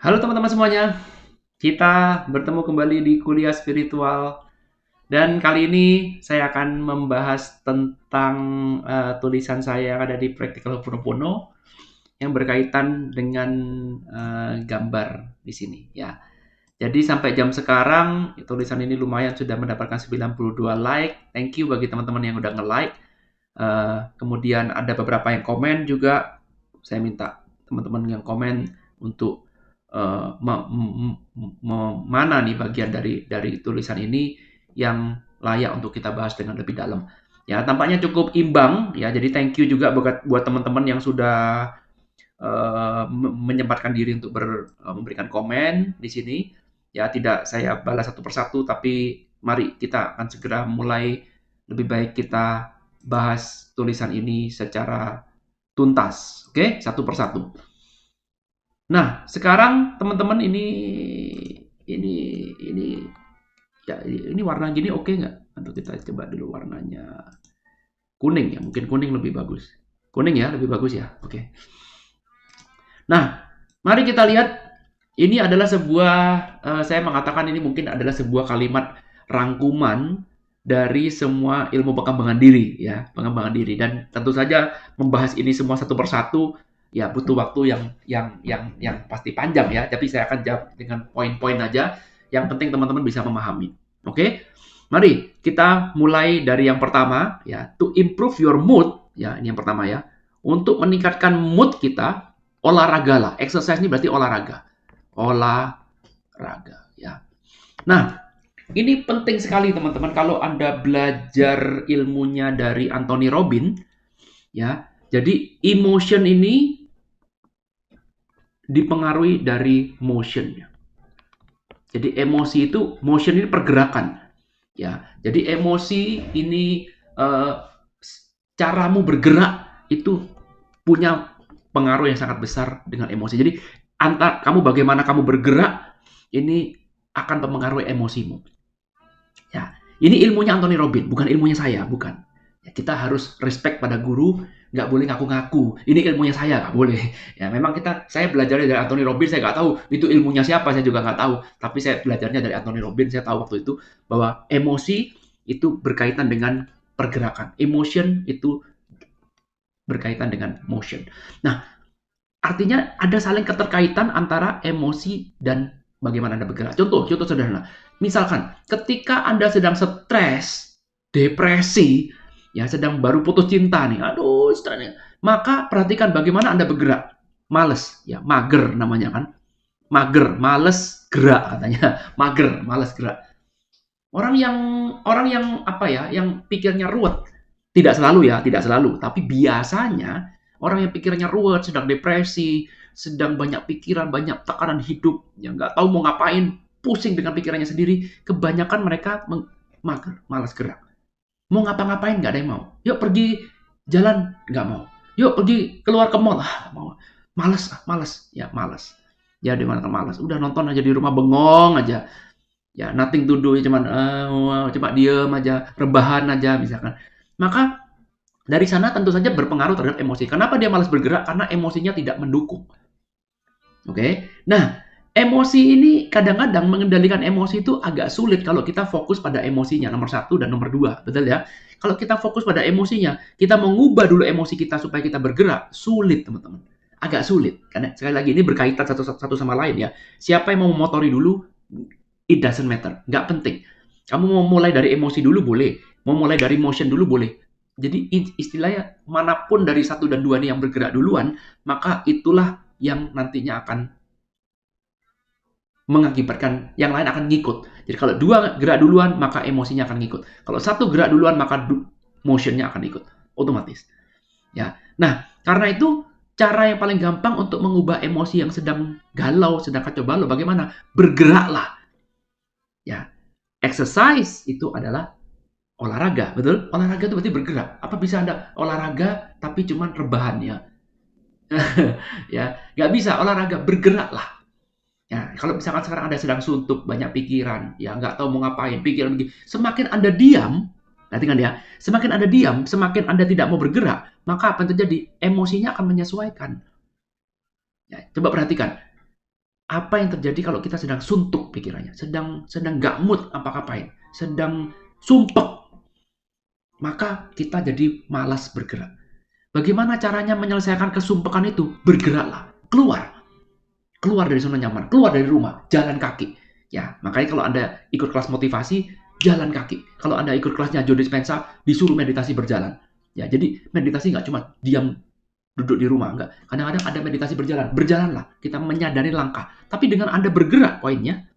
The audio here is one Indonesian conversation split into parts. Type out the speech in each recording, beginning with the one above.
Halo teman-teman semuanya, kita bertemu kembali di kuliah spiritual dan kali ini saya akan membahas tentang tulisan saya yang ada di Practical Ho'oponopono yang berkaitan dengan gambar di sini ya. Jadi sampai jam sekarang tulisan ini lumayan sudah mendapatkan 92 like. Thank you bagi teman-teman yang udah nge-like. Kemudian ada beberapa yang komen juga. Saya minta teman-teman yang komen untuk mana nih bagian dari tulisan ini yang layak untuk kita bahas dengan lebih dalam. Ya, tampaknya cukup imbang ya. Jadi thank you juga buat teman-teman yang sudah menyempatkan diri untuk memberikan komen di sini. Ya, tidak saya balas satu persatu, tapi mari kita akan segera mulai. Lebih baik kita bahas tulisan ini secara tuntas, oke? Satu persatu. Nah, sekarang teman-teman ini ini ya ini warna gini oke nggak? Untuk kita coba dulu warnanya kuning ya, mungkin kuning lebih bagus. Kuning ya, lebih bagus ya. Oke. Nah, mari kita lihat ini adalah sebuah saya mengatakan ini mungkin adalah sebuah kalimat rangkuman dari semua ilmu pengembangan diri ya, pengembangan diri dan tentu saja membahas ini semua satu persatu ya butuh waktu yang pasti panjang ya, tapi saya akan jawab dengan poin-poin aja. Yang penting teman-teman bisa memahami. Oke? Mari kita mulai dari yang pertama ya, to improve your mood ya, ini yang pertama ya. Untuk meningkatkan mood kita, olahragalah. Exercise ini berarti olahraga. Olahraga ya. Nah, ini penting sekali teman-teman kalau Anda belajar ilmunya dari Anthony Robbins ya. Jadi emotion ini dipengaruhi dari motion. Jadi emosi itu motion ini pergerakan ya. Jadi emosi ini caramu bergerak itu punya pengaruh yang sangat besar dengan emosi. Jadi bagaimana kamu bergerak ini akan mempengaruhi emosimu. Ya, ini ilmunya Anthony Robbins, bukan ilmunya saya, bukan. Ya, kita harus respect pada guru, nggak boleh ngaku-ngaku. Ini ilmunya saya, nggak boleh. Ya, memang saya belajar dari Anthony Robbins, saya nggak tahu itu ilmunya siapa, saya juga nggak tahu. Tapi saya belajarnya dari Anthony Robbins, saya tahu waktu itu bahwa emosi itu berkaitan dengan pergerakan. Emotion itu berkaitan dengan motion. Nah, artinya ada saling keterkaitan antara emosi dan bagaimana Anda bergerak. Contoh sederhana. Misalkan ketika Anda sedang stres, depresi, ya sedang baru putus cinta nih, aduh, maka perhatikan bagaimana Anda bergerak. Males, ya mager namanya kan. Mager, males gerak katanya. Mager, males gerak. Orang yang apa ya, yang pikirnya ruwet, tidak selalu ya, tidak selalu, tapi biasanya orang yang pikirnya ruwet, sedang depresi, sedang banyak pikiran, banyak tekanan hidup, yang nggak tahu mau ngapain, pusing dengan pikirannya sendiri, kebanyakan mereka mager, malas gerak. Mau ngapa-ngapain nggak ada yang mau. Yuk pergi jalan, nggak mau. Yuk pergi keluar ke mall, mau. Males, males, ya males. Ya di mana malas. Udah nonton aja di rumah bengong aja. Ya nothing to do, cuma diem aja, rebahan aja misalkan. Maka dari sana tentu saja berpengaruh terhadap emosi. Kenapa dia malas bergerak? Karena emosinya tidak mendukung. Oke. Nah, emosi ini kadang-kadang mengendalikan emosi itu agak sulit kalau kita fokus pada emosinya, nomor satu dan nomor dua. Betul ya? Kalau kita fokus pada emosinya, kita mengubah dulu emosi kita supaya kita bergerak, sulit teman-teman. Agak sulit. Karena sekali lagi ini berkaitan satu sama lain ya. Siapa yang mau memotori dulu, it doesn't matter. Nggak penting. Kamu mau mulai dari emosi dulu boleh. Mau mulai dari motion dulu boleh. Jadi istilahnya manapun dari satu dan dua ini yang bergerak duluan, maka itulah yang nantinya akan mengakibatkan yang lain akan ngikut. Jadi kalau dua gerak duluan, maka emosinya akan ngikut. Kalau satu gerak duluan, maka motionnya akan ikut. Otomatis. Ya. Nah, karena itu cara yang paling gampang untuk mengubah emosi yang sedang galau, sedang kacau balau, bagaimana? Bergeraklah. Ya. Exercise itu adalah olahraga, betul? Olahraga itu berarti bergerak. Apa bisa Anda olahraga tapi cuman rebahan ya? Ya, nggak bisa olahraga, bergeraklah. Ya, kalau misalkan sekarang Anda sedang suntuk, banyak pikiran, ya nggak tahu mau ngapain, pikiran begini. Semakin Anda diam, perhatikan ya, semakin Anda diam, semakin Anda tidak mau bergerak, maka apa yang terjadi? Emosinya akan menyesuaikan. Ya, coba perhatikan. Apa yang terjadi kalau kita sedang suntuk pikirannya, sedang nggak mood apa-apain, sedang sumpek, maka kita jadi malas bergerak. Bagaimana caranya menyelesaikan kesumpekan itu? Bergeraklah, keluar dari zona nyaman, keluar dari rumah, jalan kaki. Ya, makanya kalau Anda ikut kelas motivasi, jalan kaki. Kalau Anda ikut kelasnya Joe Dispenza, disuruh meditasi berjalan. Ya, jadi meditasi nggak cuma diam duduk di rumah, enggak. Kadang-kadang ada meditasi berjalan. Berjalanlah, kita menyadari langkah. Tapi dengan Anda bergerak, poinnya,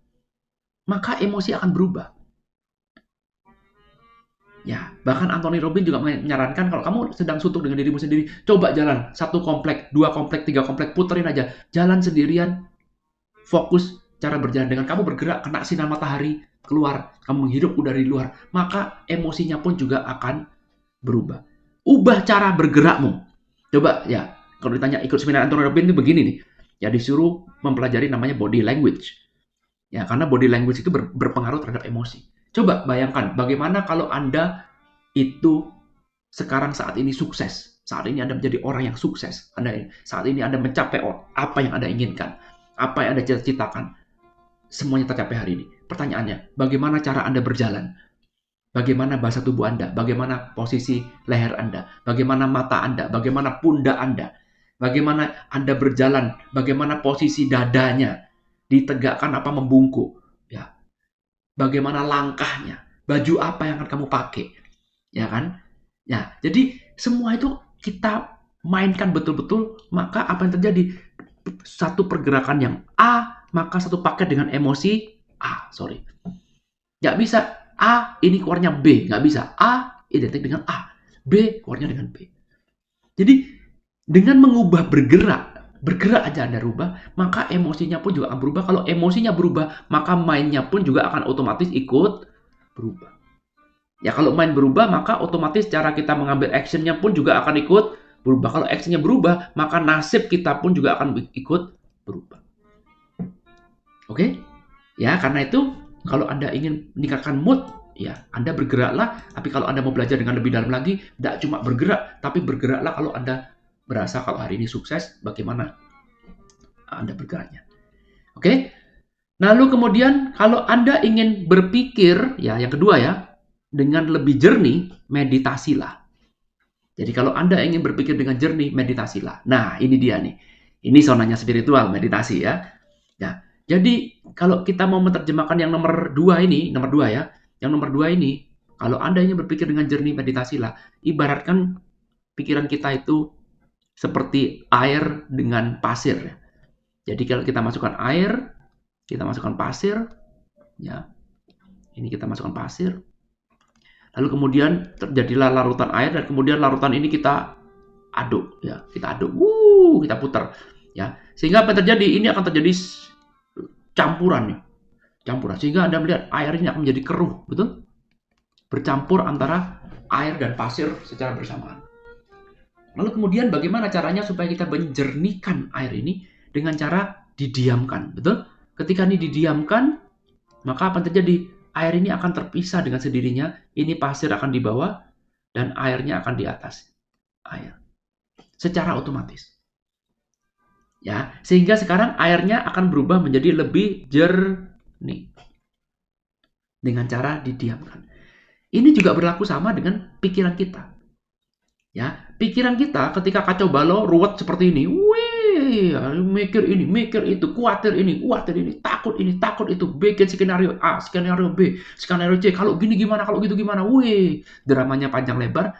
maka emosi akan berubah. Ya, bahkan Anthony Robbins juga menyarankan kalau kamu sedang suntuk dengan dirimu sendiri, coba jalan 1 komplek, 2 komplek, 3 komplek, puterin aja. Jalan sendirian, fokus cara berjalan. Dengan kamu bergerak, kena sinar matahari, keluar, kamu menghirup udara di luar, maka emosinya pun juga akan berubah. Ubah cara bergerakmu. Coba ya, kalau ditanya ikut seminar Anthony Robbins itu begini nih. Ya disuruh mempelajari namanya body language. Ya, karena body language itu berpengaruh terhadap emosi. Coba bayangkan bagaimana kalau Anda itu sekarang saat ini sukses. Saat ini Anda menjadi orang yang sukses. Saat ini Anda mencapai apa yang Anda inginkan. Apa yang Anda cita-citakan. Semuanya tercapai hari ini. Pertanyaannya, bagaimana cara Anda berjalan? Bagaimana bahasa tubuh Anda? Bagaimana posisi leher Anda? Bagaimana mata Anda? Bagaimana pundak Anda? Bagaimana Anda berjalan? Bagaimana posisi dadanya? Ditegakkan apa membungkuk? Ya. Bagaimana langkahnya? Baju apa yang akan kamu pakai? Ya kan? Ya, jadi semua itu kita mainkan betul-betul, maka apa yang terjadi? Satu pergerakan yang A, maka satu paket dengan emosi A. Sorry. Nggak bisa A ini keluarnya B. Nggak bisa. A identik dengan A. B keluarnya dengan B. Jadi dengan mengubah bergerak aja Anda rubah, maka emosinya pun juga akan berubah. Kalau emosinya berubah, maka mainnya pun juga akan otomatis ikut berubah. Ya kalau main berubah, maka otomatis cara kita mengambil actionnya pun juga akan ikut berubah. Kalau actionnya berubah, maka nasib kita pun juga akan ikut berubah. Oke? Ya, karena itu kalau Anda ingin meningkatkan mood, ya Anda bergeraklah. Tapi kalau Anda mau belajar dengan lebih dalam lagi, tidak cuma bergerak, tapi bergeraklah kalau Anda berasa kalau hari ini sukses, bagaimana Anda bergeraknya. Oke? Lalu kemudian kalau Anda ingin berpikir, ya yang kedua ya, dengan lebih jernih, meditasilah. Jadi kalau Anda ingin berpikir dengan jernih, meditasilah. Nah, ini dia nih. Ini zonanya spiritual, meditasi ya. Nah, jadi kalau kita mau menerjemahkan yang nomor 2 ini, nomor 2 ya. Yang nomor 2 ini, kalau Anda ingin berpikir dengan jernih, meditasilah. Ibaratkan pikiran kita itu seperti air dengan pasir. Jadi kalau kita masukkan air, kita masukkan pasir, ya. Ini kita masukkan pasir. Lalu kemudian terjadilah larutan air dan kemudian larutan ini kita aduk, ya. Kita aduk, kita putar, ya. Sehingga apa yang terjadi? Ini akan terjadi campuran nih. Campuran. Sehingga Anda melihat air ini akan menjadi keruh, betul? Bercampur antara air dan pasir secara bersamaan. Lalu kemudian bagaimana caranya supaya kita menjernihkan air ini dengan cara didiamkan, betul? Ketika ini didiamkan, maka apa yang terjadi? Air ini akan terpisah dengan sendirinya, ini pasir akan di bawah, dan airnya akan di atas air. Secara otomatis. Ya, sehingga sekarang airnya akan berubah menjadi lebih jernih. Dengan cara didiamkan. Ini juga berlaku sama dengan pikiran kita. Ya, pikiran kita ketika kacau balau, ruwet seperti ini, mikir ini, mikir itu, khawatir ini, takut itu, bikin skenario A, skenario B, skenario C, kalau gini gimana, kalau gitu gimana, dramanya panjang lebar.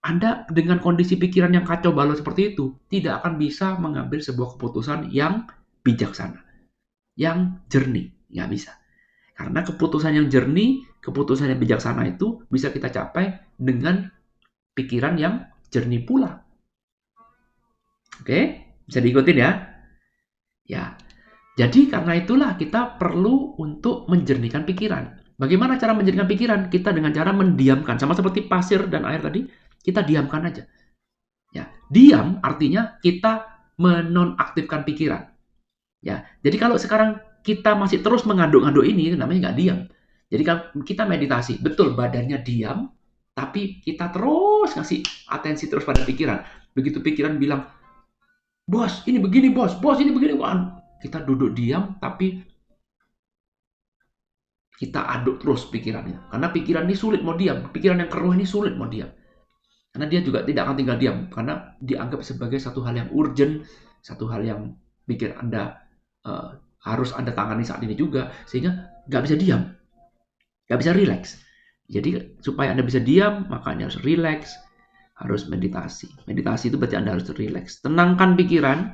Anda dengan kondisi pikiran yang kacau balau seperti itu, tidak akan bisa mengambil sebuah keputusan yang bijaksana, yang jernih, nggak bisa. Karena keputusan yang jernih, keputusan yang bijaksana itu bisa kita capai dengan pikiran yang jernih pula. Oke, bisa diikutin ya? Ya. Jadi karena itulah kita perlu untuk menjernihkan pikiran. Bagaimana cara menjernihkan pikiran? Kita dengan cara mendiamkan. Sama seperti pasir dan air tadi, kita diamkan aja. Ya, diam artinya kita menonaktifkan pikiran. Ya, jadi kalau sekarang kita masih terus mengaduk-aduk ini namanya nggak diam. Jadi kan kita meditasi, betul badannya diam, tapi kita terus ngasih atensi terus pada pikiran. Begitu pikiran bilang, bos ini begini bos, ini begini, Kita duduk diam, tapi kita aduk terus pikirannya. Karena pikiran ini sulit mau diam. Pikiran yang keruh ini sulit mau diam. Karena dia juga tidak akan tinggal diam. Karena dianggap sebagai satu hal yang urgent, satu hal yang bikin Anda harus Anda tangani saat ini juga. Sehingga nggak bisa diam. Nggak bisa relax. Jadi supaya Anda bisa diam, maka Anda harus relax, harus meditasi. Meditasi itu berarti Anda harus relax. Tenangkan pikiran.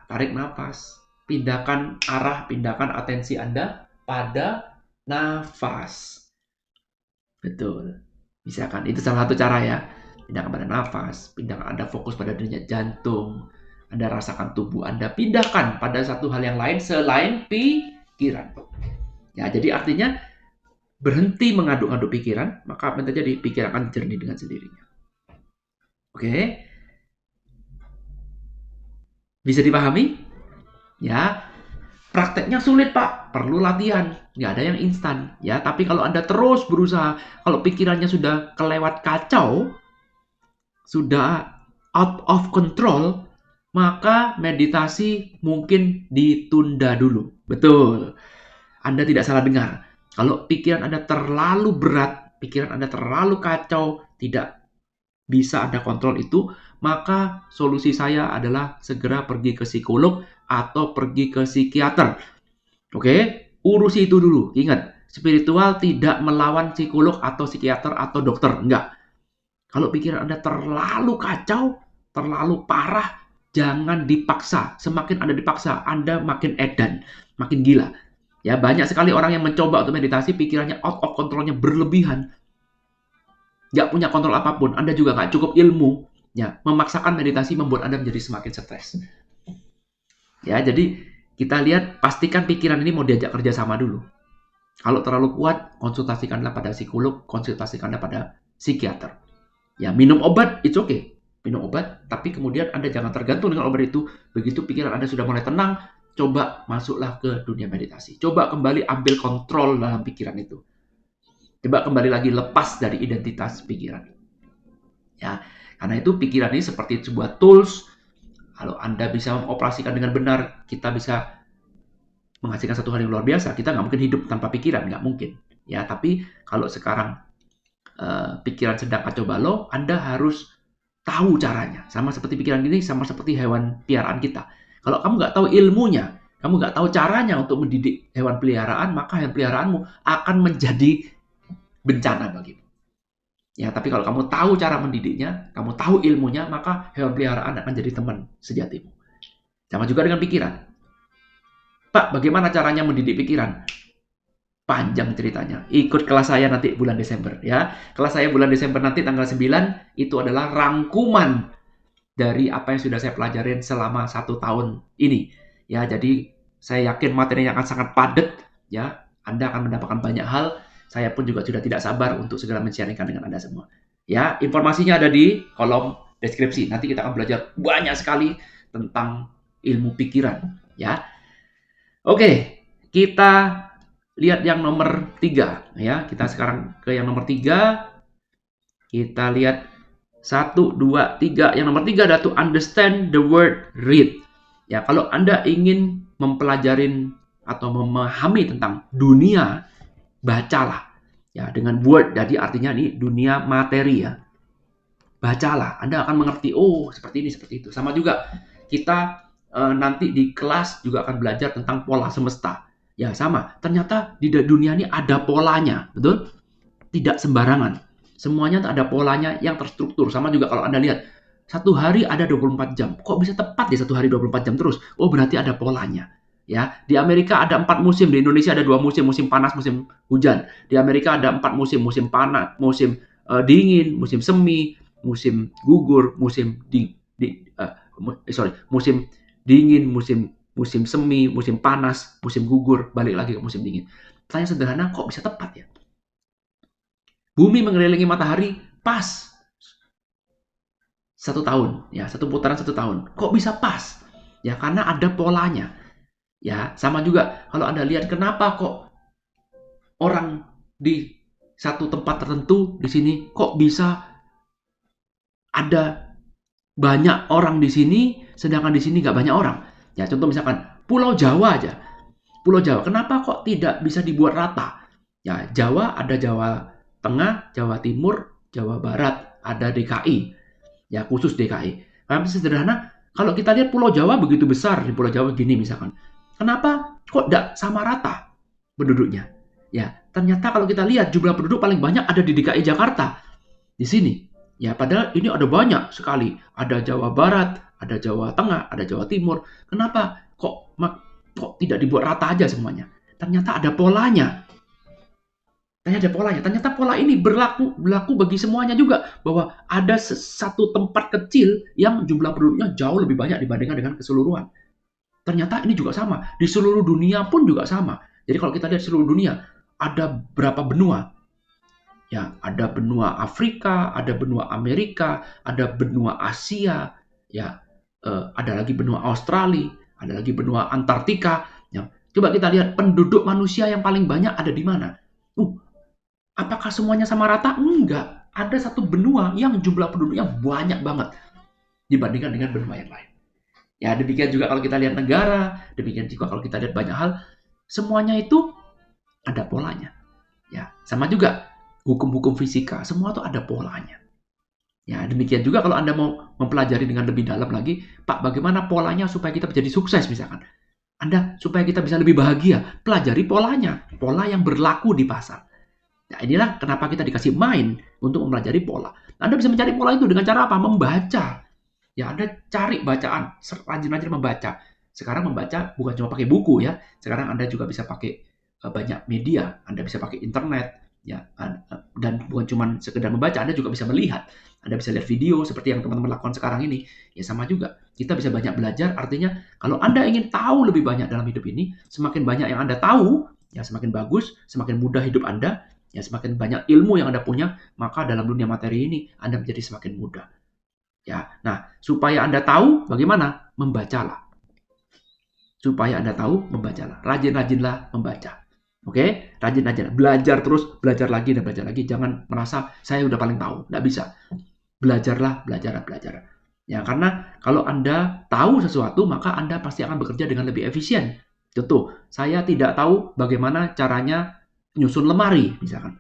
Tarik nafas. Pindahkan arah, pindahkan atensi Anda pada nafas. Betul. Misalkan itu salah satu cara ya. Pindahkan pada nafas, pindahkan Anda fokus pada denyut jantung. Anda rasakan tubuh Anda, pindahkan pada satu hal yang lain selain pikiran. Ya, jadi artinya berhenti mengaduk-aduk pikiran, maka apa yang terjadi? Pikiran akan jernih dengan sendirinya. Oke? Bisa dipahami? Ya, prakteknya sulit Pak, perlu latihan, nggak ada yang instan. Ya, tapi kalau Anda terus berusaha, kalau pikirannya sudah kelewat kacau, sudah out of control, maka meditasi mungkin ditunda dulu. Betul, Anda tidak salah dengar. Kalau pikiran Anda terlalu berat, pikiran Anda terlalu kacau, tidak bisa Anda kontrol itu, maka solusi saya adalah segera pergi ke psikolog atau pergi ke psikiater. Oke, urusi itu dulu. Ingat, spiritual tidak melawan psikolog atau psikiater atau dokter. Enggak. Kalau pikiran Anda terlalu kacau, terlalu parah, jangan dipaksa. Semakin Anda dipaksa, Anda makin edan, makin gila. Ya, banyak sekali orang yang mencoba untuk meditasi, pikirannya out of controlnya berlebihan. Nggak punya kontrol apapun, Anda juga nggak cukup ilmu. Ya, memaksakan meditasi membuat Anda menjadi semakin stres. Ya, jadi kita lihat, pastikan pikiran ini mau diajak kerjasama dulu. Kalau terlalu kuat, konsultasikanlah pada psikolog, konsultasikanlah pada psikiater. Ya, minum obat, it's okay. Minum obat, tapi kemudian Anda jangan tergantung dengan obat itu. Begitu pikiran Anda sudah mulai tenang, coba masuklah ke dunia meditasi. Coba kembali ambil kontrol dalam pikiran itu. Coba kembali lagi lepas dari identitas pikiran. Ya, karena itu pikiran ini seperti sebuah tools. Kalau Anda bisa mengoperasikan dengan benar, kita bisa menghasilkan satu hal yang luar biasa. Kita nggak mungkin hidup tanpa pikiran, nggak mungkin. Ya, tapi kalau sekarang pikiran sedang kacau balau, Anda harus tahu caranya. Sama seperti pikiran ini, sama seperti hewan piaraan kita. Kalau kamu nggak tahu ilmunya, kamu nggak tahu caranya untuk mendidik hewan peliharaan, maka hewan peliharaanmu akan menjadi bencana bagimu. Ya, tapi kalau kamu tahu cara mendidiknya, kamu tahu ilmunya, maka hewan peliharaan akan jadi teman sejatimu. Sama juga dengan pikiran. Pak, bagaimana caranya mendidik pikiran? Panjang ceritanya. Ikut kelas saya nanti bulan Desember ya. Kelas saya bulan Desember nanti tanggal 9 itu adalah rangkuman dari apa yang sudah saya pelajarin selama 1 tahun ini. Ya, jadi saya yakin materinya akan sangat padat ya. Anda akan mendapatkan banyak hal. Saya pun juga sudah tidak sabar untuk segera men-sharingkan dengan Anda semua. Ya, informasinya ada di kolom deskripsi. Nanti kita akan belajar banyak sekali tentang ilmu pikiran ya. Oke, kita lihat yang nomor 3 ya. Kita sekarang ke yang nomor 3. Kita lihat 1, 2, 3. Yang nomor 3 adalah to understand the word read. Ya, kalau Anda ingin mempelajarin atau memahami tentang dunia, bacalah. Ya, dengan word jadi artinya ini dunia materi ya. Bacalah, Anda akan mengerti, oh seperti ini, seperti itu. Sama juga kita nanti di kelas juga akan belajar tentang pola semesta. Ya sama, ternyata di dunia ini ada polanya, betul? Tidak sembarangan. Semuanya ada polanya yang terstruktur. Sama juga kalau Anda lihat, satu hari ada 24 jam. Kok bisa tepat di satu hari 24 jam terus? Oh berarti ada polanya. Ya, di Amerika ada 4 musim, di Indonesia ada 2 musim, musim panas, musim hujan. Di Amerika ada 4 musim, musim panas, musim dingin, musim semi, musim gugur, musim musim dingin, musim semi, musim panas, musim gugur, balik lagi ke musim dingin. Pertanyaan sederhana, kok bisa tepat ya? Bumi mengelilingi matahari pas 1 tahun, ya 1 putaran 1 tahun. Kok bisa pas? Ya karena ada polanya. Ya sama juga kalau Anda lihat kenapa kok orang di satu tempat tertentu di sini kok bisa ada banyak orang di sini, sedangkan di sini nggak banyak orang. Ya, contoh misalkan Pulau Jawa aja. Pulau Jawa, kenapa kok tidak bisa dibuat rata? Ya, Jawa ada Jawa Tengah, Jawa Timur, Jawa Barat, ada DKI. Ya, khusus DKI. Karena sederhana, kalau kita lihat Pulau Jawa begitu besar, di Pulau Jawa gini misalkan. Kenapa kok tidak sama rata penduduknya? Ya, ternyata kalau kita lihat jumlah penduduk paling banyak ada di DKI Jakarta. Di sini. Ya, padahal ini ada banyak sekali. Ada Jawa Barat, ada Jawa Tengah, ada Jawa Timur. Kenapa kok tidak dibuat rata aja semuanya? Ternyata ada polanya. Ternyata pola ini berlaku bagi semuanya juga, bahwa ada satu tempat kecil yang jumlah penduduknya jauh lebih banyak dibandingkan dengan keseluruhan. Ternyata ini juga sama. Di seluruh dunia pun juga sama. Jadi kalau kita lihat seluruh dunia, ada berapa benua? Ya, ada benua Afrika, ada benua Amerika, ada benua Asia, ya, ada lagi benua Australia, ada lagi benua Antartika. Ya. Coba kita lihat penduduk manusia yang paling banyak ada di mana? Apakah semuanya sama rata? Enggak. Ada satu benua yang jumlah penduduknya banyak banget dibandingkan dengan benua yang lain. Ya, demikian juga kalau kita lihat negara, demikian juga kalau kita lihat banyak hal, semuanya itu ada polanya. Ya, sama juga hukum-hukum fisika, semua itu ada polanya. Ya, demikian juga kalau Anda mau mempelajari dengan lebih dalam lagi, Pak, bagaimana polanya supaya kita menjadi sukses misalkan. Anda supaya kita bisa lebih bahagia, pelajari polanya, pola yang berlaku di pasar. Nah, inilah kenapa kita dikasih mind untuk mempelajari pola. Anda bisa mencari pola itu dengan cara apa? Membaca. Ya, Anda cari bacaan, rajin-rajin membaca. Sekarang membaca bukan cuma pakai buku ya. Sekarang Anda juga bisa pakai banyak media. Anda bisa pakai internet ya. Dan bukan cuma sekedar membaca, Anda juga bisa melihat. Anda bisa lihat video seperti yang teman-teman lakukan sekarang ini. Ya, sama juga. Kita bisa banyak belajar, artinya kalau Anda ingin tahu lebih banyak dalam hidup ini, semakin banyak yang Anda tahu, ya semakin bagus, semakin mudah hidup Anda. Ya, semakin banyak ilmu yang Anda punya, maka dalam dunia materi ini Anda menjadi semakin mudah. Ya, nah, supaya Anda tahu bagaimana? Membacalah. Supaya Anda tahu, membacalah. Rajin-rajinlah membaca. Oke? Rajin-rajin. Belajar terus, belajar lagi, dan belajar lagi. Jangan merasa saya udah paling tahu. Nggak bisa. Belajarlah, belajar. Ya, karena kalau Anda tahu sesuatu, maka Anda pasti akan bekerja dengan lebih efisien. Contoh, saya tidak tahu bagaimana caranya nyusun lemari, misalkan.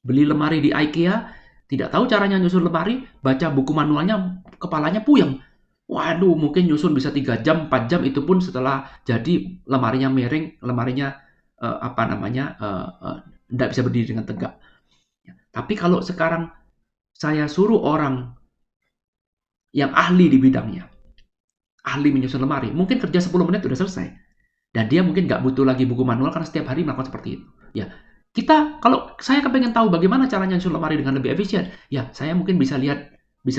Beli lemari di IKEA, tidak tahu caranya nyusun lemari, baca buku manualnya, kepalanya puyeng. Waduh, mungkin nyusun bisa 3 jam, 4 jam, itu pun setelah jadi lemarinya miring, lemarinya tidak bisa berdiri dengan tegak. Ya, tapi kalau sekarang saya suruh orang yang ahli di bidangnya, ahli menyusun lemari, mungkin kerja 10 menit sudah selesai. Dan dia mungkin nggak butuh lagi buku manual karena setiap hari melakukan seperti itu. Ya, kalau saya kepengen tahu bagaimana caranya nyusun lemari dengan lebih efisien, ya saya mungkin bisa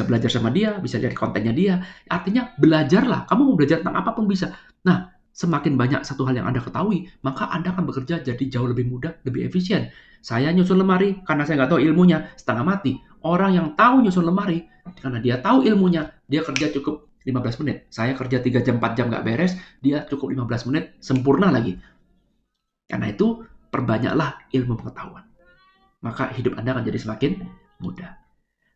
belajar sama dia, bisa lihat kontennya dia. Artinya belajarlah. Kamu mau belajar tentang apapun bisa. Nah, semakin banyak satu hal yang Anda ketahui, maka Anda akan bekerja jadi jauh lebih mudah, lebih efisien. Saya nyusun lemari karena saya nggak tahu ilmunya, setengah mati. Orang yang tahu nyusun lemari, karena dia tahu ilmunya, dia kerja cukup 15 menit. Saya kerja 3 jam, 4 jam nggak beres, dia cukup 15 menit, sempurna lagi. Karena itu, perbanyaklah ilmu pengetahuan. Maka hidup Anda akan jadi semakin mudah.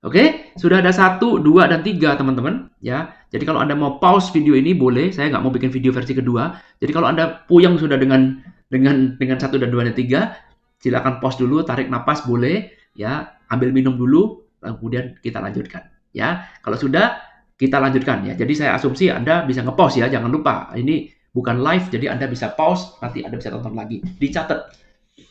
Oke, sudah ada 1, 2, dan 3 teman-teman. Ya, jadi kalau Anda mau pause video ini boleh. Saya nggak mau bikin video versi kedua. Jadi kalau Anda puyeng sudah dengan 1 dan 2 dan 3, silakan pause dulu, tarik napas boleh. Ya, ambil minum dulu, kemudian kita lanjutkan. Ya, kalau sudah kita lanjutkan ya. Jadi saya asumsi Anda bisa nge-pause ya. Jangan lupa, ini bukan live, jadi Anda bisa pause, nanti Anda bisa tonton lagi. Dicatat.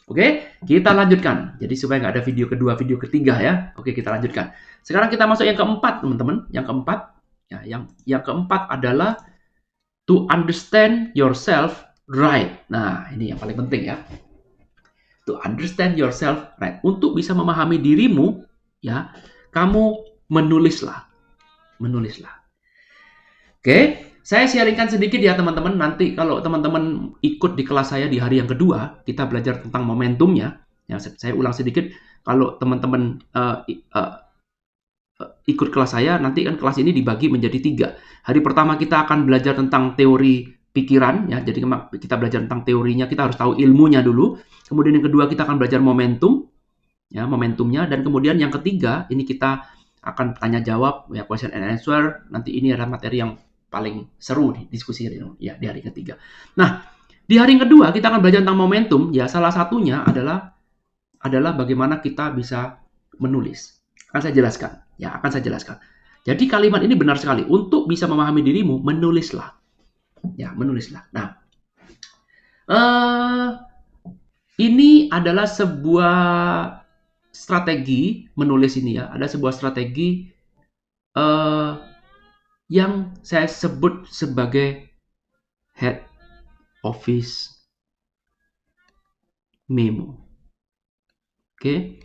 Oke, kita lanjutkan. Jadi supaya nggak ada video kedua, video ketiga ya. Oke, kita lanjutkan. Sekarang kita masuk yang keempat, teman-teman. Yang keempat, ya, yang keempat adalah to understand yourself right. Nah, ini yang paling penting ya. To understand yourself right. Untuk bisa memahami dirimu, ya, kamu menulislah. Oke, saya sharingkan sedikit ya teman-teman. Nanti kalau teman-teman ikut di kelas saya di hari yang kedua, kita belajar tentang momentumnya. Ya, saya ulang sedikit. Kalau teman-teman ikut kelas saya, nanti kan kelas ini dibagi menjadi 3. Hari pertama kita akan belajar tentang teori pikiran, ya. Jadi kita belajar tentang teorinya, kita harus tahu ilmunya dulu. Kemudian yang kedua kita akan belajar momentum, ya, momentumnya. Dan kemudian yang ketiga, ini kita akan tanya jawab, ya, question and answer. Nanti ini adalah materi yang paling seru di diskusi ya di hari ketiga. Nah, di hari kedua kita akan belajar tentang momentum. Ya, salah satunya adalah bagaimana kita bisa menulis. Akan saya jelaskan. Ya, akan saya jelaskan. Jadi kalimat ini benar sekali. Untuk bisa memahami dirimu, menulislah. Ya, menulislah. Nah, ini adalah sebuah strategi menulis ini ya. Ada sebuah strategi yang saya sebut sebagai head office memo. Oke.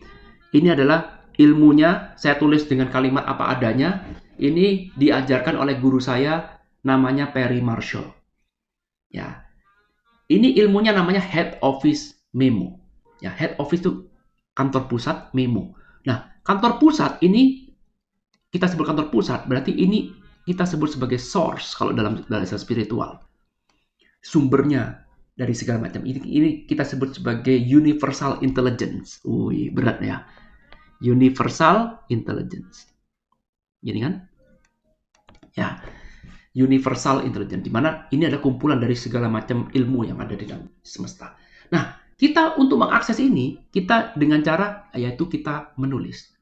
Ini adalah ilmunya, saya tulis dengan kalimat apa adanya. Ini diajarkan oleh guru saya, namanya Perry Marshall. Ya. Ini ilmunya namanya head office memo. Ya, head office itu kantor pusat, memo. Nah, kantor pusat ini kita sebut kantor pusat, berarti ini kita sebut sebagai source kalau dalam bahasa spiritual. Sumbernya dari segala macam. Ini kita sebut sebagai universal intelligence. Wih, berat ya. Universal intelligence. Gini kan? Ya. Universal intelligence, di mana ini ada kumpulan dari segala macam ilmu yang ada di dalam semesta. Nah, kita untuk mengakses ini, kita dengan cara yaitu kita menulis.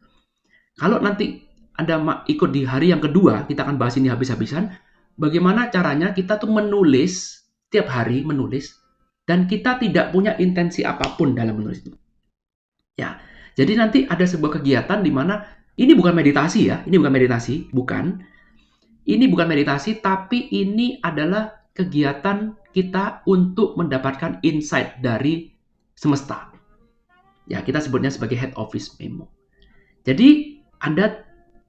Kalau nanti Anda ikut di hari yang kedua, kita akan bahas ini habis-habisan, bagaimana caranya kita tuh menulis, tiap hari menulis, dan kita tidak punya intensi apapun dalam menulis itu. Ya, jadi nanti ada sebuah kegiatan di mana, ini bukan meditasi ya, ini bukan meditasi, bukan. Ini bukan meditasi, tapi ini adalah kegiatan kita untuk mendapatkan insight dari semesta. Ya, kita sebutnya sebagai head office memo. Jadi, Anda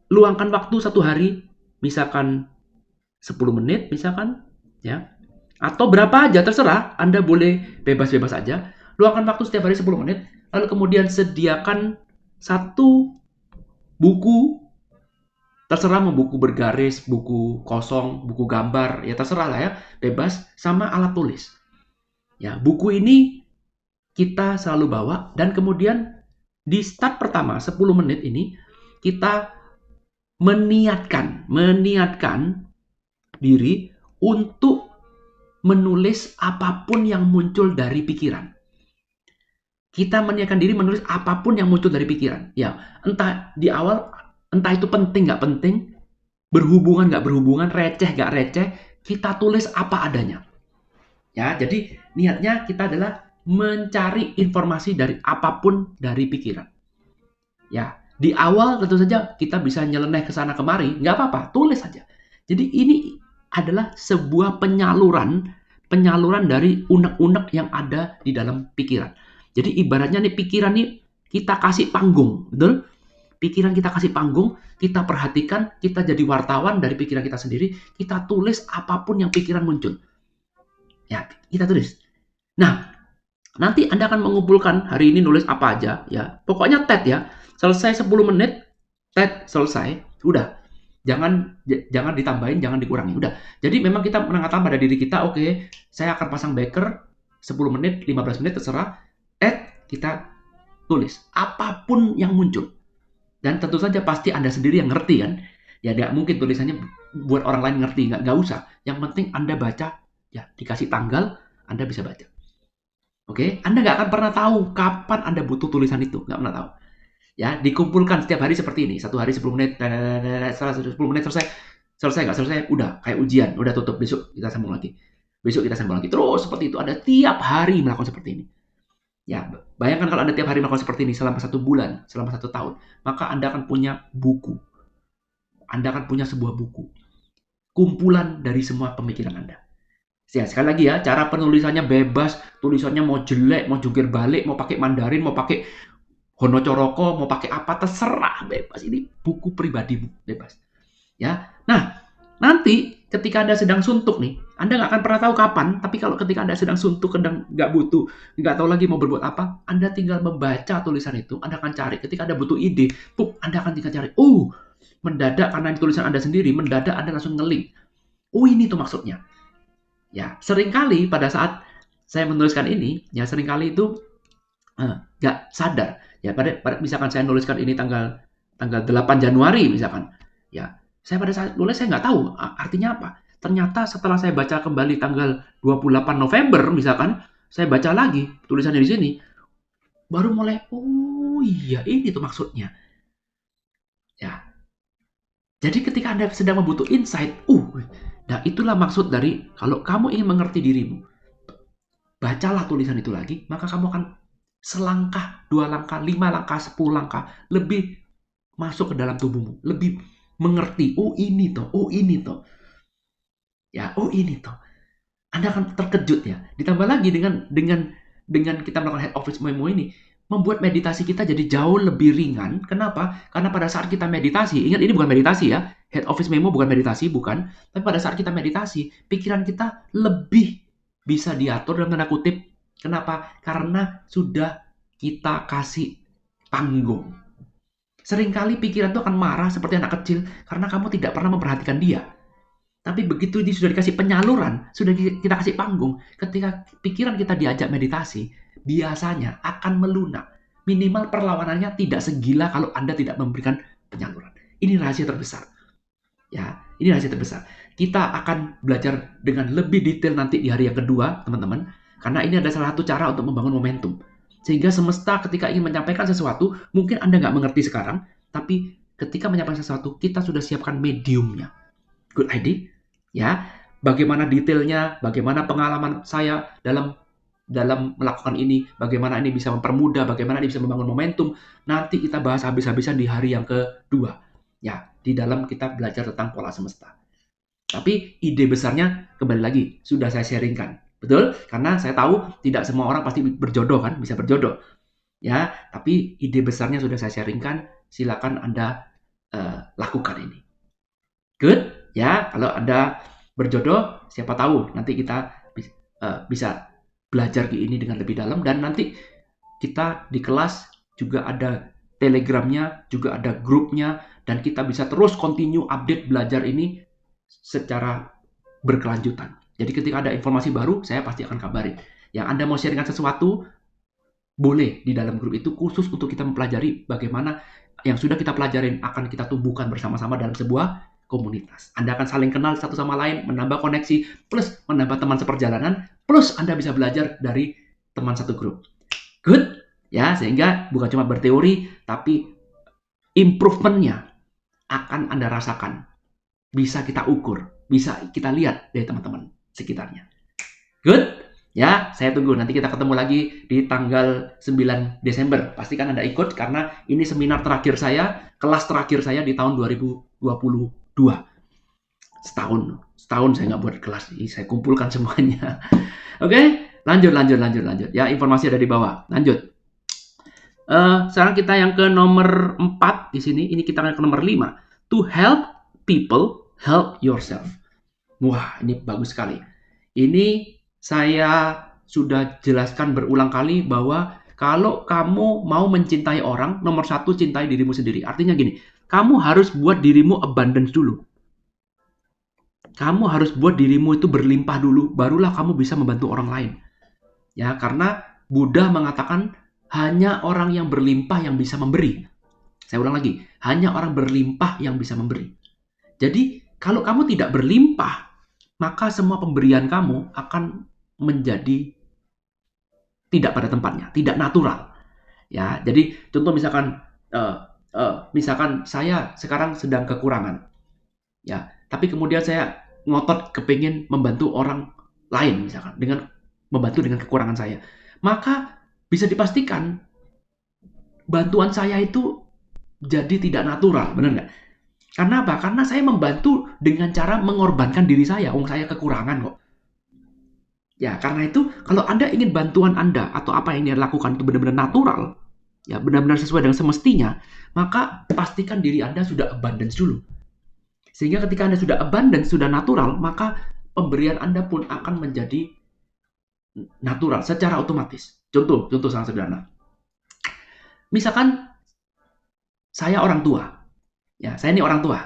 luangkan waktu satu hari, misalkan 10 menit, misalkan, ya, atau berapa aja, terserah, Anda boleh bebas-bebas aja. Luangkan waktu setiap hari 10 menit, lalu kemudian sediakan satu buku. Terserah mau buku bergaris, buku kosong, buku gambar, ya terserah lah ya, bebas, sama alat tulis. Ya, buku ini kita selalu bawa, dan kemudian di start pertama, 10 menit ini, kita meniatkan diri untuk menulis apapun yang muncul dari pikiran. Kita meniatkan diri menulis apapun yang muncul dari pikiran. Ya, entah di awal, entah itu penting nggak penting, berhubungan nggak berhubungan, receh nggak receh, kita tulis apa adanya. Ya, jadi niatnya kita adalah mencari informasi dari apapun dari pikiran. Ya, di awal tentu saja kita bisa nyeleneh ke sana kemari, nggak apa-apa, tulis saja. Jadi ini adalah sebuah penyaluran dari unek-unek yang ada di dalam pikiran. Jadi ibaratnya nih pikiran nih kita kasih panggung, betul? Pikiran kita kasih panggung, kita perhatikan, kita jadi wartawan dari pikiran kita sendiri, kita tulis apapun yang pikiran muncul. Ya, kita tulis. Nah, nanti Anda akan mengumpulkan hari ini nulis apa aja, ya. Pokoknya TED ya. Selesai 10 menit, TED selesai, udah. Jangan ditambahin, jangan dikurangi, udah. Jadi memang kita mengatakan pada diri kita, oke, saya akan pasang beker 10 menit, 15 menit terserah. TED kita tulis apapun yang muncul. Dan tentu saja pasti Anda sendiri yang ngerti kan. Ya tidak mungkin tulisannya buat orang lain ngerti, nggak usah. Yang penting Anda baca, ya dikasih tanggal, Anda bisa baca. Oke, Anda nggak akan pernah tahu kapan Anda butuh tulisan itu, nggak pernah tahu. Ya, dikumpulkan setiap hari seperti ini, satu hari 10 menit, setelah 10 menit selesai nggak selesai, udah kayak ujian, udah tutup, besok kita sambung lagi. Terus seperti itu, Anda tiap hari melakukan seperti ini. Ya, bayangkan kalau Anda tiap hari melakukan seperti ini selama 1 bulan, selama 1 tahun, maka Anda akan punya buku. Anda akan punya sebuah buku. Kumpulan dari semua pemikiran Anda. Ya, sekali lagi ya, cara penulisannya bebas, tulisannya mau jelek, mau jungkir balik, mau pakai Mandarin, mau pakai Honocoroko, mau pakai apa, terserah, bebas. Ini buku pribadimu, bebas. Ya, nah, nanti ketika Anda sedang suntuk nih, Anda nggak akan pernah tahu kapan, tapi kalau ketika Anda sedang suntuk, sedang nggak butuh, nggak tahu lagi mau berbuat apa, Anda tinggal membaca tulisan itu, Anda akan cari. Ketika Anda butuh ide, Anda akan tinggal cari. Mendadak karena ini tulisan Anda sendiri, mendadak Anda langsung ngelik. Ini tuh maksudnya. Ya, seringkali pada saat saya menuliskan ini, ya seringkali itu nggak sadar. Ya, pada misalkan saya nuliskan ini tanggal 8 Januari misalkan. Ya, saya pada saat nulis saya nggak tahu artinya apa. ternyata setelah saya baca kembali tanggal 28 November misalkan, saya baca lagi tulisannya di sini, baru mulai, oh iya ini tuh maksudnya. Ya, jadi ketika Anda sedang membutuh insight, nah itulah maksud dari kalau kamu ingin mengerti dirimu, bacalah tulisan itu lagi, maka kamu akan selangkah, 2 langkah, 5 langkah, 10 langkah lebih masuk ke dalam tubuhmu, lebih mengerti. Oh ini toh, oh ini toh, ya, oh ini toh. Anda akan terkejut ya. Ditambah lagi dengan kita melakukan head office memo ini, membuat meditasi kita jadi jauh lebih ringan. Kenapa? Karena pada saat kita meditasi, ingat ini bukan meditasi ya, head office memo bukan meditasi, bukan. Tapi pada saat kita meditasi, pikiran kita lebih bisa diatur dalam tanda kutip. Kenapa? Karena sudah kita kasih panggung. Seringkali pikiran itu akan marah seperti anak kecil karena kamu tidak pernah memperhatikan dia. Tapi begitu ini sudah dikasih penyaluran, sudah kita kasih panggung, ketika pikiran kita diajak meditasi, biasanya akan melunak. Minimal perlawanannya tidak segila kalau Anda tidak memberikan penyaluran. Ini rahasia terbesar. Ya, ini rahasia terbesar. Kita akan belajar dengan lebih detail nanti di hari yang kedua, teman-teman. Karena ini adalah salah satu cara untuk membangun momentum. Sehingga semesta ketika ingin menyampaikan sesuatu, mungkin Anda nggak mengerti sekarang, tapi ketika menyampaikan sesuatu, kita sudah siapkan mediumnya. Good idea? Ya, bagaimana detailnya, bagaimana pengalaman saya dalam melakukan ini, bagaimana ini bisa mempermudah, bagaimana ini bisa membangun momentum. Nanti kita bahas habis-habisan di hari yang kedua. Ya, di dalam kita belajar tentang pola semesta. Tapi ide besarnya kembali lagi sudah saya sharingkan. Betul? Karena saya tahu tidak semua orang pasti berjodoh kan, bisa berjodoh. Ya, tapi ide besarnya sudah saya sharingkan. Silakan Anda lakukan ini. Good? Ya, kalau Anda berjodoh, siapa tahu nanti kita bisa belajar ini dengan lebih dalam, dan nanti kita di kelas juga ada telegramnya, juga ada grupnya, dan kita bisa terus continue update belajar ini secara berkelanjutan. Jadi ketika ada informasi baru, saya pasti akan kabarin. Yang Anda mau sharingkan sesuatu, boleh di dalam grup itu khusus untuk kita mempelajari bagaimana yang sudah kita pelajarin akan kita tumbuhkan bersama-sama dalam sebuah komunitas. Anda akan saling kenal satu sama lain, menambah koneksi, plus menambah teman seperjalanan, plus Anda bisa belajar dari teman satu grup. Good? Ya, sehingga bukan cuma berteori, tapi improvementnya akan Anda rasakan. Bisa kita ukur, bisa kita lihat dari teman-teman sekitarnya. Good? Ya, saya tunggu. Nanti kita ketemu lagi di tanggal 9 Desember. Pastikan Anda ikut karena ini seminar terakhir saya, kelas terakhir saya di tahun 2022. Setahun saya nggak buat kelas ini, saya kumpulkan semuanya. Oke, lanjut. Ya, informasi ada di bawah. Lanjut. Sekarang kita yang ke nomor 4 di sini. Ini kita ke nomor 5. To help people, help yourself. Wah, ini bagus sekali. Ini saya sudah jelaskan berulang kali bahwa kalau kamu mau mencintai orang, nomor 1 cintai dirimu sendiri. Artinya gini, kamu harus buat dirimu abundance dulu. Kamu harus buat dirimu itu berlimpah dulu, barulah kamu bisa membantu orang lain. Ya, karena Buddha mengatakan hanya orang yang berlimpah yang bisa memberi. Saya ulang lagi, hanya orang berlimpah yang bisa memberi. Jadi, kalau kamu tidak berlimpah, maka semua pemberian kamu akan menjadi tidak pada tempatnya, tidak natural. Ya, jadi contoh misalkan saya sekarang sedang kekurangan, ya, tapi kemudian saya ngotot kepingin membantu orang lain misalkan dengan membantu dengan kekurangan saya, maka bisa dipastikan bantuan saya itu jadi tidak natural, benar nggak? Karena apa? Karena saya membantu dengan cara mengorbankan diri saya, saya kekurangan kok. Ya, karena itu kalau Anda ingin bantuan Anda atau apa yang Anda lakukan itu benar-benar natural, ya benar-benar sesuai dengan semestinya, maka pastikan diri Anda sudah abundance dulu. Sehingga ketika Anda sudah abundance, sudah natural, maka pemberian Anda pun akan menjadi natural secara otomatis. Contoh sangat sederhana. Misalkan saya orang tua. Ya, saya ini orang tua.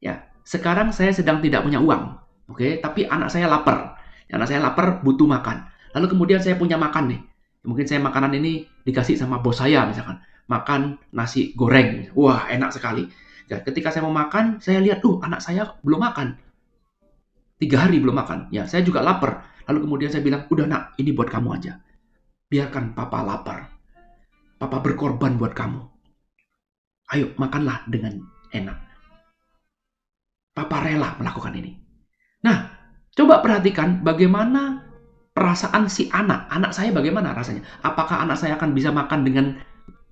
Ya, sekarang saya sedang tidak punya uang. Oke, tapi anak saya lapar. Anak saya lapar, butuh makan. Lalu kemudian saya punya makan nih. Mungkin saya makanan ini dikasih sama bos saya misalkan. Makan nasi goreng. Wah, enak sekali. Ya, ketika saya mau makan, saya lihat, anak saya belum makan. 3 hari belum makan. Ya, saya juga lapar. Lalu kemudian saya bilang, udah nak, ini buat kamu aja. Biarkan papa lapar. Papa berkorban buat kamu. Ayo, makanlah dengan enak. Papa rela melakukan ini. Nah, coba perhatikan bagaimana perasaan si anak. Anak saya bagaimana rasanya? Apakah anak saya akan bisa makan dengan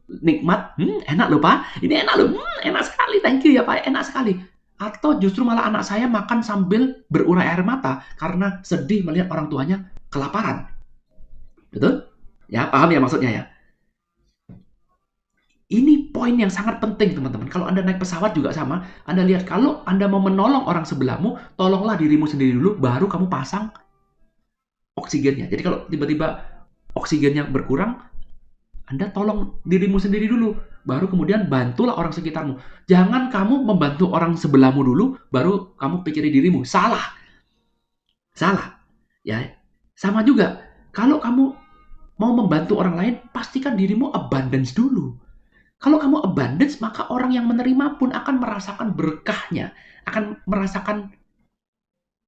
nikmat? Enak loh Pak. Ini enak loh. Enak sekali. Thank you ya Pak. Enak sekali. Atau justru malah anak saya makan sambil berurai air mata karena sedih melihat orang tuanya kelaparan. Betul? Ya, paham ya maksudnya ya? Ini poin yang sangat penting teman-teman. Kalau Anda naik pesawat juga sama. Anda lihat, kalau Anda mau menolong orang sebelahmu, tolonglah dirimu sendiri dulu, baru kamu pasang oksigennya. Jadi kalau tiba-tiba oksigennya berkurang, Anda tolong dirimu sendiri dulu. Baru kemudian bantulah orang sekitarmu. Jangan kamu membantu orang sebelahmu dulu, baru kamu pikirin dirimu. Salah. Salah. Ya, sama juga. Kalau kamu mau membantu orang lain, pastikan dirimu abundance dulu. Kalau kamu abundance, maka orang yang menerima pun akan merasakan berkahnya, akan merasakan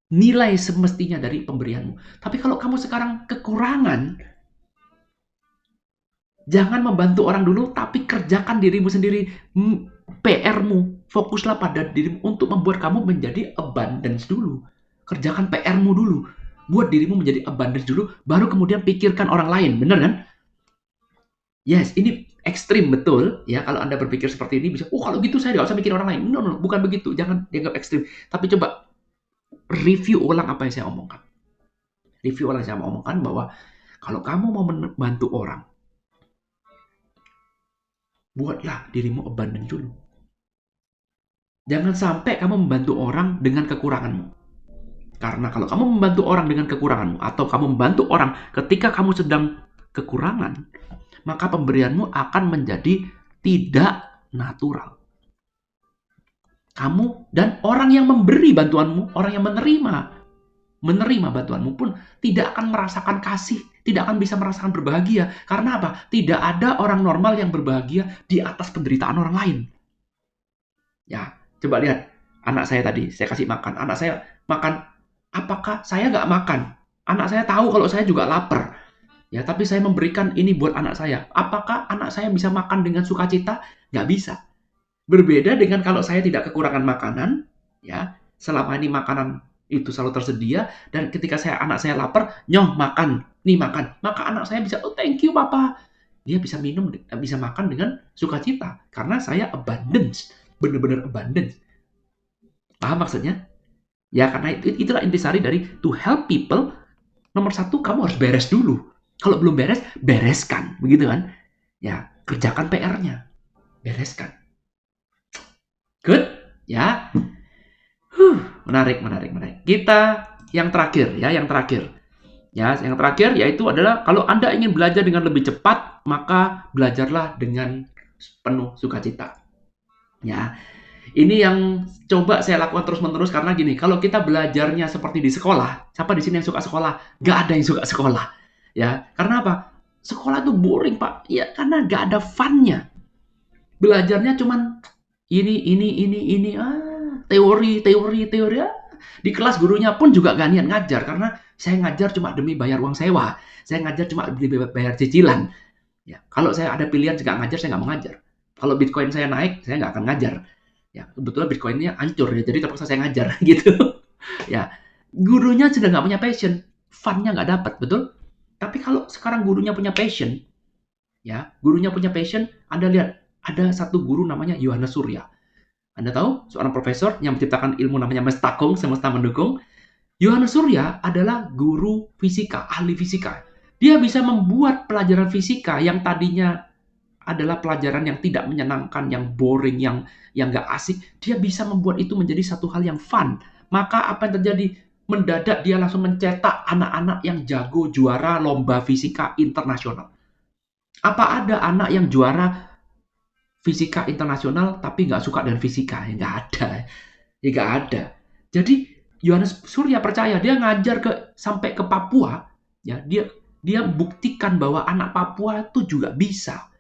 nilai semestinya dari pemberianmu. Tapi kalau kamu sekarang kekurangan, jangan membantu orang dulu, tapi kerjakan dirimu sendiri, PR-mu. Fokuslah pada dirimu untuk membuat kamu menjadi abundance dulu. Kerjakan PR-mu dulu. Buat dirimu menjadi abundance dulu, baru kemudian pikirkan orang lain. Bener kan? Yes, ini ekstrim betul ya. Kalau Anda berpikir seperti ini bisa, kalau gitu saya nggak usah mikir orang lain. No, bukan begitu. Jangan dianggap ekstrim. Tapi coba review ulang apa yang saya omongkan. Review ulang yang saya omongkan bahwa kalau kamu mau membantu orang, buatlah dirimu abundant dulu. Jangan sampai kamu membantu orang dengan kekuranganmu. Karena kalau kamu membantu orang dengan kekuranganmu, atau kamu membantu orang ketika kamu sedang kekurangan, maka pemberianmu akan menjadi tidak natural. Kamu dan orang yang memberi bantuanmu, orang yang menerima bantuanmu pun tidak akan merasakan kasih, tidak akan bisa merasakan berbahagia. Karena apa? Tidak ada orang normal yang berbahagia di atas penderitaan orang lain. Ya, coba lihat anak saya tadi, saya kasih makan. Anak saya makan, apakah saya nggak makan? Anak saya tahu kalau saya juga lapar. Ya, tapi saya memberikan ini buat anak saya. Apakah anak saya bisa makan dengan sukacita? Nggak bisa. Berbeda dengan kalau saya tidak kekurangan makanan, ya, selama ini makanan itu selalu tersedia, dan ketika anak saya lapar, nyoh makan, nih makan, maka anak saya bisa, oh thank you papa. Dia bisa minum, bisa makan dengan sukacita, karena saya abundance, benar-benar abundance. Paham maksudnya? Ya, karena itulah intisari dari to help people. Nomor satu, kamu harus beres dulu. Kalau belum beres, bereskan. Begitu kan? Ya, kerjakan PR-nya. Bereskan. Good? Ya. Menarik. Kita yang terakhir. Ya, yang terakhir yaitu adalah kalau Anda ingin belajar dengan lebih cepat, maka belajarlah dengan penuh sukacita. Ya. Ini yang coba saya lakukan terus-menerus karena gini, kalau kita belajarnya seperti di sekolah, siapa di sini yang suka sekolah? Nggak ada yang suka sekolah. Ya, karena apa? Sekolah itu boring, Pak. Ya, karena nggak ada fun-nya. Belajarnya cuman ini, teori. Di kelas gurunya pun juga nggak niat ngajar, karena saya ngajar cuma demi bayar uang sewa. Saya ngajar cuma demi bayar cicilan. Ya, kalau saya ada pilihan nggak ngajar, saya nggak mau ngajar. Kalau Bitcoin saya naik, saya nggak akan ngajar. Ya, kebetulan Bitcoin-nya hancur ya, jadi terpaksa saya ngajar gitu. Ya, gurunya sudah nggak punya passion, fun-nya nggak dapat, betul? Tapi kalau sekarang gurunya punya passion, Anda lihat ada satu guru namanya Yohanes Surya. Anda tahu, seorang profesor yang menciptakan ilmu namanya Mestakung, semesta mendukung. Yohanes Surya adalah guru fisika, ahli fisika. Dia bisa membuat pelajaran fisika yang tadinya adalah pelajaran yang tidak menyenangkan, yang boring, yang nggak asik, dia bisa membuat itu menjadi satu hal yang fun. Maka apa yang terjadi? Mendadak dia langsung mencetak anak-anak yang jago juara lomba fisika internasional. Apa ada anak yang juara fisika internasional tapi nggak suka dengan fisika? Ya nggak ada. Ya nggak ada. Jadi Yohanes Surya percaya, dia ngajar sampai ke Papua, ya dia buktikan bahwa anak Papua itu juga bisa.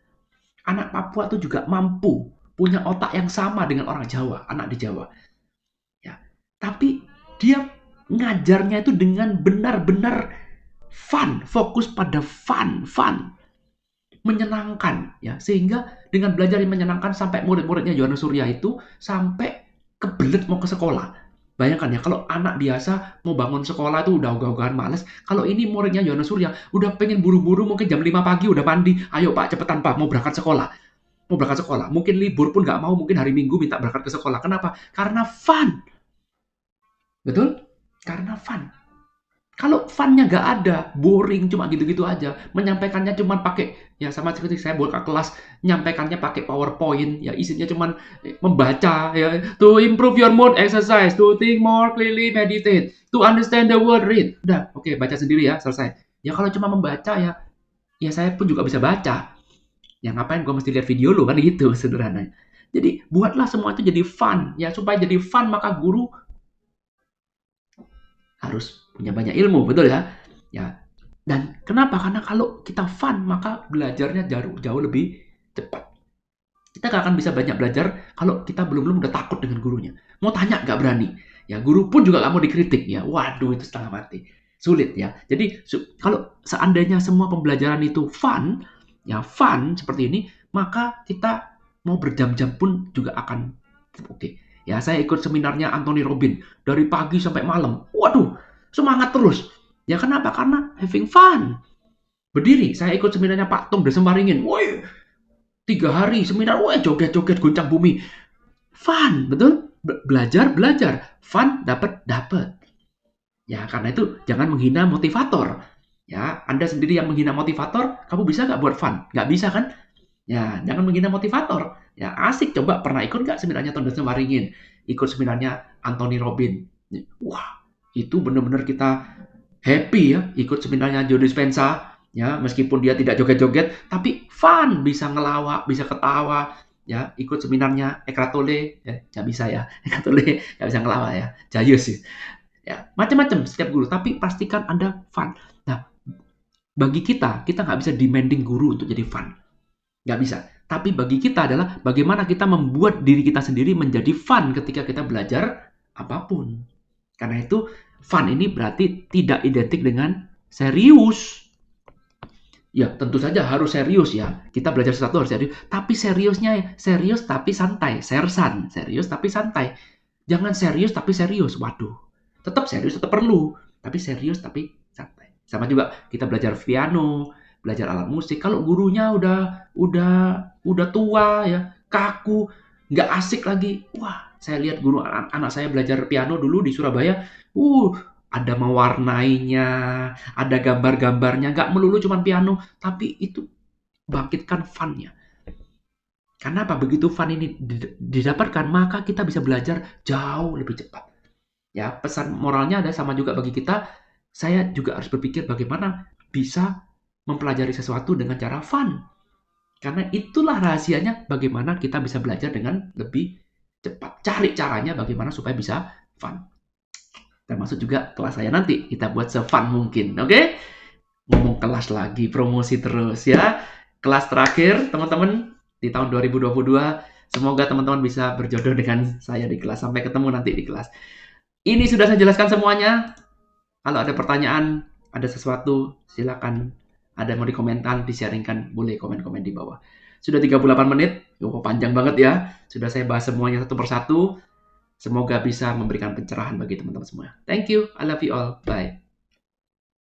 Anak Papua itu juga mampu, punya otak yang sama dengan orang Jawa, anak di Jawa. Ya, tapi dia ngajarnya itu dengan benar-benar fun, fokus pada fun, menyenangkan ya. Sehingga dengan belajar yang menyenangkan sampai murid-muridnya Yohanes Surya itu sampai kebelet mau ke sekolah. Bayangkan ya, kalau anak biasa mau bangun sekolah itu udah ogah-ogahan males. Kalau ini muridnya Yohanes Surya, udah pengen buru-buru, mungkin jam 5 pagi udah mandi. Ayo Pak, cepetan Pak, mau berangkat sekolah. Mau berangkat sekolah. Mungkin libur pun nggak mau, mungkin hari Minggu minta berangkat ke sekolah. Kenapa? Karena fun. Betul? Karena fun. Kalau fun-nya nggak ada, boring, cuma gitu-gitu aja. Menyampaikannya cuma pakai, ya sama seperti saya buat kelas, nyampaikannya pakai PowerPoint, ya isinya cuma membaca, ya. To improve your mood exercise, to think more clearly, meditate, to understand the word, read. Udah, oke, baca sendiri ya, selesai. Ya kalau cuma membaca ya saya pun juga bisa baca. Ya ngapain gue mesti lihat video lu, kan gitu sederhananya. Jadi buatlah semua itu jadi fun, ya supaya jadi fun maka guru harus punya banyak ilmu, betul ya? Ya. Dan kenapa? Karena kalau kita fun, maka belajarnya jauh lebih cepat. Kita nggak akan bisa banyak belajar kalau kita belum udah takut dengan gurunya. Mau tanya nggak berani. Ya, guru pun juga nggak mau dikritik ya. Waduh, itu setengah mati. Sulit ya. Jadi kalau seandainya semua pembelajaran itu fun, ya fun seperti ini, maka kita mau berjam-jam pun juga akan oke. Ya, saya ikut seminarnya Anthony Robbins dari pagi sampai malam. Waduh, semangat terus. Ya kenapa? Karena having fun. Berdiri, saya ikut seminarnya Pak Tung Desemaringin. Woi, 3 hari seminar, woi joget-joget goncang bumi. Fun, betul? Belajar. Fun, dapat. Ya, karena itu jangan menghina motivator. Ya, Anda sendiri yang menghina motivator, kamu bisa nggak buat fun? Nggak bisa kan? Ya, jangan menghina motivator. Ya, asik. Coba pernah ikut nggak seminarnya Tung Desemaringin? Ikut seminarnya Anthony Robbins. Wah, itu benar-benar kita happy ya, ikut seminarnya Joe Dispenza, ya, meskipun dia tidak joget-joget, tapi fun, bisa ngelawak, bisa ketawa, ya, ikut seminarnya Eckhart Tolle, ya, nggak bisa ya, Eckhart Tolle nggak bisa ngelawak ya, jayus sih, ya, macam-macam setiap guru, tapi pastikan Anda fun. Nah, bagi kita nggak bisa demanding guru untuk jadi fun, nggak bisa. Tapi bagi kita adalah bagaimana kita membuat diri kita sendiri menjadi fun ketika kita belajar apapun. Karena itu fun ini berarti tidak identik dengan serius. Ya, tentu saja harus serius ya. Kita belajar sesuatu harus serius. Tapi seriusnya serius tapi santai. Sersan. Serius tapi santai. Jangan serius tapi serius. Waduh. Tetap serius, tetap perlu. Tapi serius tapi santai. Sama juga kita belajar piano, belajar alat musik. Kalau gurunya udah tua ya, kaku, nggak asik lagi. Wah, saya lihat guru anak saya belajar piano dulu di Surabaya. Ada mewarnainya, ada gambar-gambarnya, nggak melulu cuma piano, tapi itu bangkitkan fun-nya. Karena apa? Begitu fun ini didapatkan, maka kita bisa belajar jauh lebih cepat. Ya, pesan moralnya ada sama juga bagi kita. Saya juga harus berpikir bagaimana bisa mempelajari sesuatu dengan cara fun. Karena itulah rahasianya bagaimana kita bisa belajar dengan lebih cepat. Cari caranya bagaimana supaya bisa fun. Termasuk juga kelas saya nanti. Kita buat se-fun mungkin. Oke? Ngomong kelas lagi. Promosi terus ya. Kelas terakhir, teman-teman. Di tahun 2022. Semoga teman-teman bisa berjodoh dengan saya di kelas. Sampai ketemu nanti di kelas. Ini sudah saya jelaskan semuanya. Kalau ada pertanyaan, ada sesuatu, silakan. Ada mau dikomentar, di-sharingkan. Boleh komen-komen di bawah. Sudah 38 menit. Panjang banget ya. Sudah saya bahas semuanya satu persatu. Semoga bisa memberikan pencerahan bagi teman-teman semua. Thank you. I love you all. Bye.